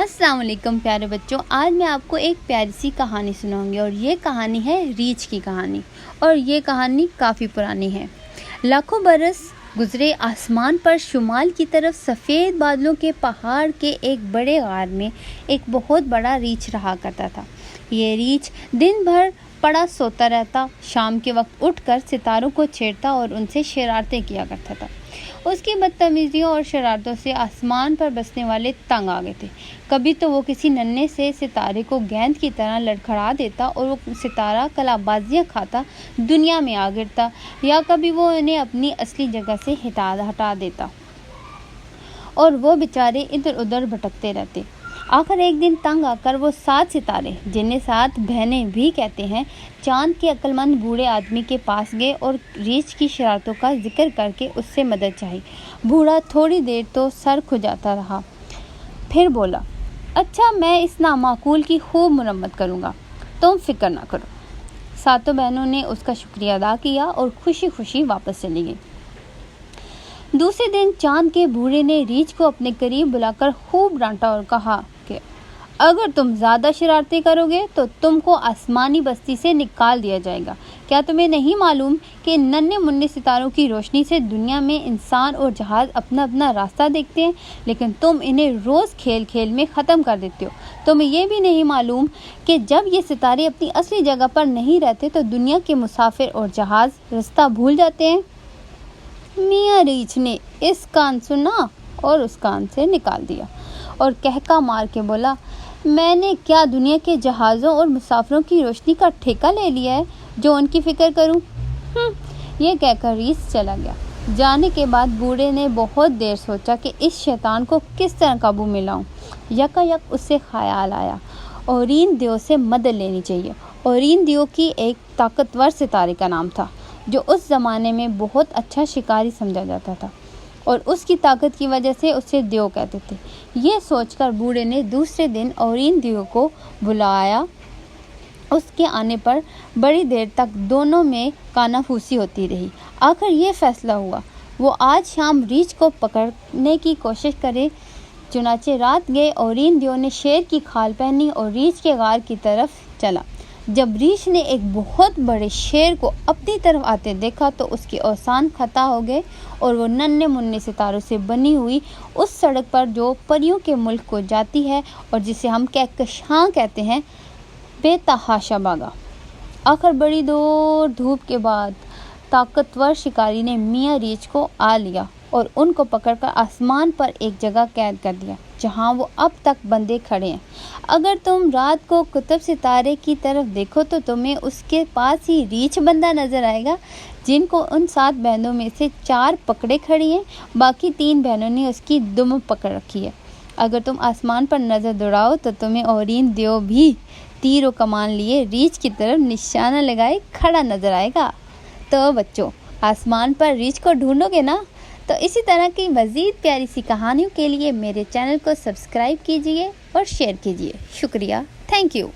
السلام علیکم پیارے بچوں، آج میں آپ کو ایک پیاری سی کہانی سناؤں گی اور یہ کہانی ہے ریچھ کی کہانی۔ اور یہ کہانی کافی پرانی ہے۔ لاکھوں برس گزرے، آسمان پر شمال کی طرف سفید بادلوں کے پہاڑ کے ایک بڑے غار میں ایک بہت بڑا ریچھ رہا کرتا تھا۔ یہ ریچھ دن بھر پڑا سوتا رہتا، شام کے وقت اٹھ کر ستاروں کو چھیڑتا اور ان سے شرارتیں کیا کرتا تھا۔ اس کی بدتمیزیوں اور شرارتوں سے آسمان پر بسنے والے تنگ آ گئے تھے۔ کبھی تو وہ کسی ننھے سے ستارے کو گیند کی طرح لڑکھڑا دیتا اور وہ ستارہ کلابازیاں کھاتا دنیا میں آ گرتا، یا کبھی وہ انہیں اپنی اصلی جگہ سے ہٹا دیتا اور وہ بیچارے ادھر ادھر بھٹکتے رہتے۔ آخر ایک دن تنگ آ کر وہ 7 ستارے، جنہیں 7 بہنیں بھی کہتے ہیں، چاند کے عقل مند بوڑھے آدمی کے پاس گئے اور ریچھ کی شرارتوں کا ذکر کر کے اس سے مدد چاہی۔ بوڑھا تھوڑی دیر تو سر کھجاتا رہا، پھر بولا، اچھا میں اس نامعقول کی خوب مرمت کروں گا، تم فکر نہ کرو۔ 7 بہنوں نے اس کا شکریہ ادا کیا اور خوشی خوشی واپس چلی گئی۔ دوسرے دن چاند کے بوڑھے نے ریچھ کو اپنے قریب بلا کر خوب ڈانٹا اور کہا کہ اگر تم زیادہ شرارتیں کرو گے تو تم کو آسمانی بستی سے نکال دیا جائے گا۔ کیا تمہیں نہیں معلوم کہ ننھے منھے ستاروں کی روشنی سے دنیا میں انسان اور جہاز اپنا اپنا راستہ دیکھتے ہیں، لیکن تم انہیں روز کھیل کھیل میں ختم کر دیتے ہو۔ تمہیں یہ بھی نہیں معلوم کہ جب یہ ستارے اپنی اصلی جگہ پر نہیں رہتے تو دنیا کے مسافر اور جہاز راستہ بھول جاتے ہیں۔ میاں ریچھ نے اس کان سنا اور اس کان سے نکال دیا اور کہکا مار کے بولا، میں نے کیا دنیا کے جہازوں اور مسافروں کی روشنی کا ٹھیکہ لے لیا ہے جو ان کی فکر کروں؟ یہ کہہ کر ریچھ چلا گیا۔ جانے کے بعد بوڑھے نے بہت دیر سوچا کہ اس شیطان کو کس طرح قابو میں لاؤں۔ یکایک اس سے خیال آیا، اورین دیو سے مدد لینی چاہیے۔ اورین دیو کی ایک طاقتور ستارے کا نام تھا جو اس زمانے میں بہت اچھا شکاری سمجھا جاتا تھا اور اس کی طاقت کی وجہ سے اسے دیو کہتے تھے۔ یہ سوچ کر بوڑھے نے دوسرے دن اورین دیو کو بلایا۔ اس کے آنے پر بڑی دیر تک دونوں میں کانافوسی ہوتی رہی۔ آخر یہ فیصلہ ہوا وہ آج شام ریچھ کو پکڑنے کی کوشش کرے۔ چنانچہ رات گئے، اورین دیو نے شیر کی کھال پہنی اور ریچھ کے غار کی طرف چلا۔ جب ریچھ نے ایک بہت بڑے شیر کو اپنی طرف آتے دیکھا تو اس کے اوزان خطا ہو گئے اور وہ ننھے منھے ستاروں سے بنی ہوئی اس سڑک پر جو پریوں کے ملک کو جاتی ہے اور جسے ہم کہکشاں کہتے ہیں، بے تحاشا بھاگا۔ آخر بڑی دور دھوپ کے بعد طاقتور شکاری نے میاں ریچھ کو آ لیا اور ان کو پکڑ کر آسمان پر ایک جگہ قید کر دیا جہاں وہ اب تک بندھے کھڑے ہیں۔ اگر تم رات کو قطب ستارے کی طرف دیکھو تو تمہیں اس کے پاس ہی ریچھ بندہ نظر آئے گا، جن کو ان 7 بہنوں میں سے 4 پکڑے کھڑی ہیں، باقی 3 بہنوں نے اس کی دم پکڑ رکھی ہے۔ اگر تم آسمان پر نظر دوڑاؤ تو تمہیں اورین دیو بھی تیر و کمان لیے ریچھ کی طرف نشانہ لگائے کھڑا نظر آئے گا۔ تو بچوں، آسمان پر ریچھ کو ڈھونڈو گے نا؟ تو اسی طرح کی مزید پیاری سی کہانیوں کے لیے میرے چینل کو سبسکرائب کیجیے اور شیئر کیجیے۔ شکریہ، تھینک یو۔